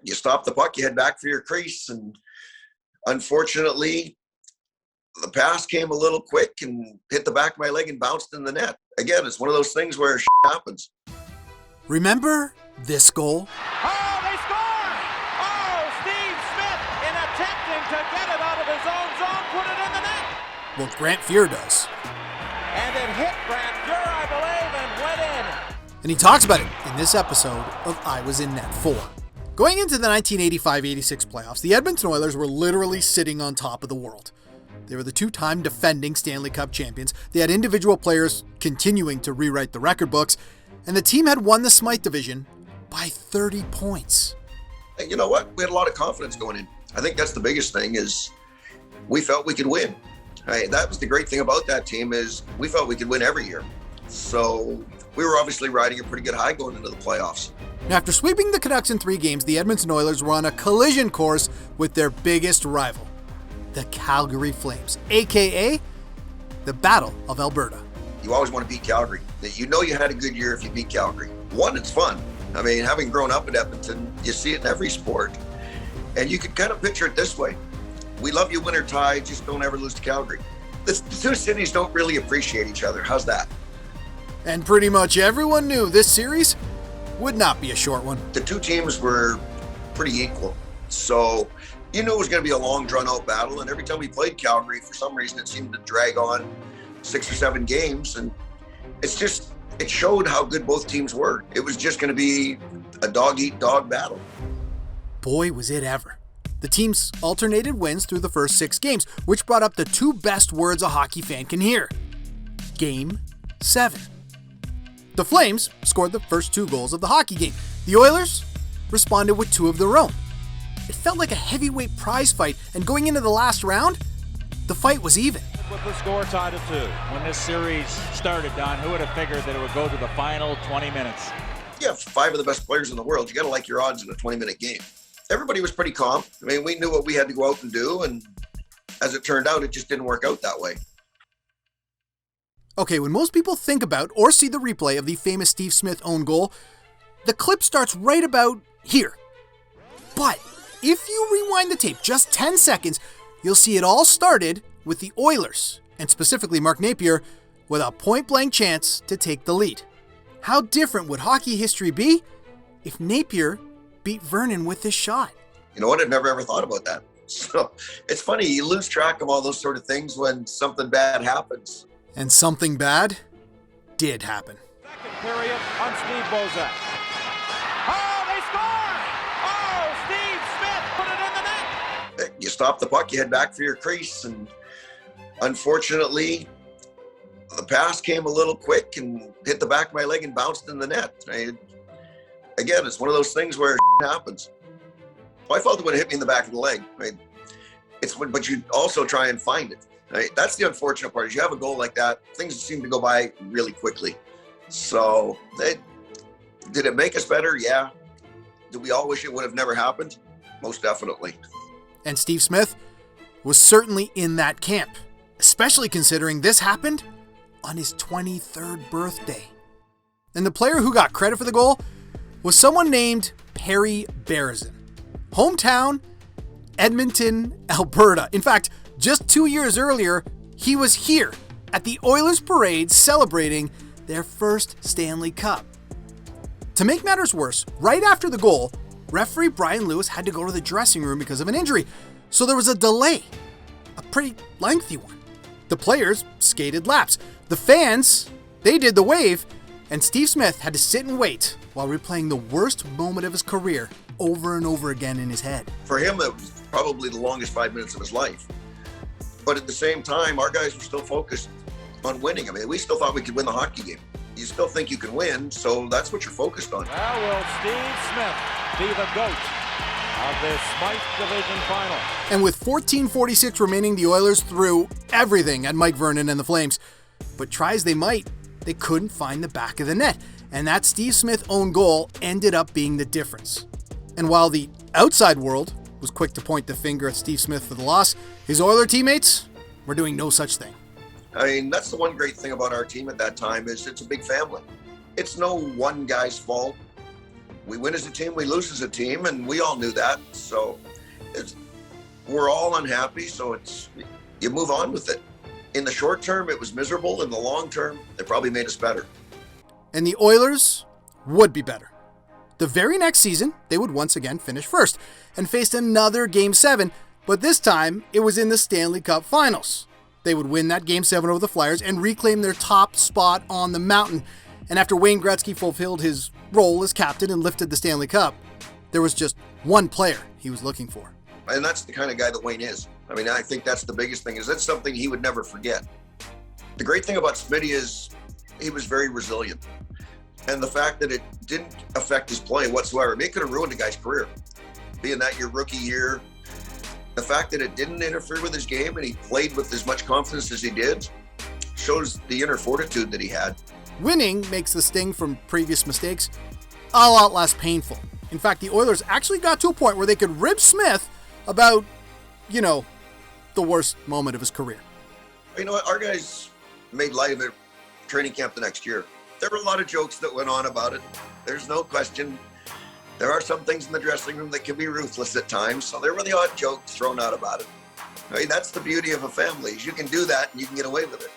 You stop the puck, you head back for your crease, and unfortunately, the pass came a little quick and hit the back of my leg and bounced in the net. Again, it's one of those things where happens. Remember this goal? Oh, they score! Oh, Steve Smith, in attempting to get it out of his own zone, put it in the net. Well, Grant Fuhr does. And it hit Grant Fuhr, I believe, and went in. And he talks about it in this episode of I Was in Net 4. Going into the 1985-86 playoffs, the Edmonton Oilers were literally sitting on top of the world. They were the two-time defending Stanley Cup champions. They had individual players continuing to rewrite the record books, and the team had won the Smythe division by 30 points. And you know what? We had a lot of confidence going in. I think that's the biggest thing is we felt we could win. Right? That was the great thing about that team is we felt we could win every year. So we were obviously riding a pretty good high going into the playoffs. After sweeping the Canucks in 3 games, the Edmonton Oilers were on a collision course with their biggest rival, the Calgary Flames, aka the Battle of Alberta. You always want to beat Calgary. You know you had a good year if you beat Calgary. One, it's fun. I mean, having grown up in Edmonton, you see it in every sport. And you can kind of picture it this way. We love you win or tie, just don't ever lose to Calgary. The two cities don't really appreciate each other. How's that? And pretty much everyone knew this series would not be a short one. The two teams were pretty equal. So you knew it was going to be a long, drawn-out battle. And every time we played Calgary, for some reason, it seemed to drag on 6 or 7 games. And it showed how good both teams were. It was just going to be a dog-eat-dog battle. Boy, was it ever. The teams alternated wins through the first 6 games, which brought up the 2 best words a hockey fan can hear. Game 7. The Flames scored the first 2 goals of the hockey game. The Oilers responded with 2 of their own. It felt like a heavyweight prize fight, and going into the last round, the fight was even. With the score tied at 2. When this series started, Don, who would have figured that it would go to the final 20 minutes? You have 5 of the best players in the world. You got to like your odds in a 20-minute game. Everybody was pretty calm. I mean, we knew what we had to go out and do, and as it turned out, it just didn't work out that way. Okay, when most people think about or see the replay of the famous Steve Smith own goal, the clip starts right about here. But if you rewind the tape just 10 seconds, you'll see it all started with the Oilers, and specifically Mark Napier, with a point-blank chance to take the lead. How different would hockey history be if Napier beat Vernon with this shot? You know what? I've never ever thought about that. So it's funny, you lose track of all those sort of things when something bad happens. And something bad did happen. Second period on Steve Bozak. Oh, they score! Oh, Steve Smith put it in the net. You stop the puck, you head back for your crease, and unfortunately, the pass came a little quick and hit the back of my leg and bounced in the net. Again, it's one of those things where happens. I felt it would have hit me in the back of the leg. Right? But you also try and find it. Right? That's the unfortunate part. Is you have a goal like that, things seem to go by really quickly. So, did it make us better? Yeah. Do we all wish it would have never happened? Most definitely. And Steve Smith was certainly in that camp, especially considering this happened on his 23rd birthday. And the player who got credit for the goal was someone named Perry Berezin. Hometown, Edmonton, Alberta. In fact, just 2 years earlier, he was here at the Oilers parade celebrating their first Stanley Cup. To make matters worse, right after the goal, referee Brian Lewis had to go to the dressing room because of an injury, so there was a delay, a pretty lengthy one. The players skated laps. The fans, they did the wave, and Steve Smith had to sit and wait while replaying the worst moment of his career over and over again in his head. For him, it was probably the longest 5 minutes of his life. But at the same time, our guys were still focused on winning. I mean, we still thought we could win the hockey game. You still think you can win, so that's what you're focused on. Well, will Steve Smith be the GOAT of this Smythe Division Final? And with 14:46 remaining, the Oilers threw everything at Mike Vernon and the Flames. But try as they might, they couldn't find the back of the net. And that Steve Smith own goal ended up being the difference. And while the outside world was quick to point the finger at Steve Smith for the loss, his Oiler teammates were doing no such thing. I mean, that's the one great thing about our team at that time is it's a big family. It's no one guy's fault. we win as a team, we lose as a team, and we all knew that. So we're all unhappy, so you move on with it. In the short term, it was miserable. In the long term, it probably made us better. And the Oilers would be better. The very next season, they would once again finish first and faced another Game 7, but this time it was in the Stanley Cup Finals. They would win that Game 7 over the Flyers and reclaim their top spot on the mountain. And after Wayne Gretzky fulfilled his role as captain and lifted the Stanley Cup, there was just one player he was looking for. And that's the kind of guy that Wayne is. I mean, I think that's the biggest thing, is that's something he would never forget. The great thing about Smitty is he was very resilient. And the fact that it didn't affect his play whatsoever, I mean, it could have ruined a guy's career. Being that your rookie year, the fact that it didn't interfere with his game and he played with as much confidence as he did shows the inner fortitude that he had. Winning makes the sting from previous mistakes a lot less painful. In fact, the Oilers actually got to a point where they could rib Smith about, the worst moment of his career. You know what? Our guys made light of it training camp the next year. There were a lot of jokes that went on about it. There's no question. There are some things in the dressing room that can be ruthless at times, so there were the odd jokes thrown out about it. I mean, that's the beauty of a family, is you can do that and you can get away with it.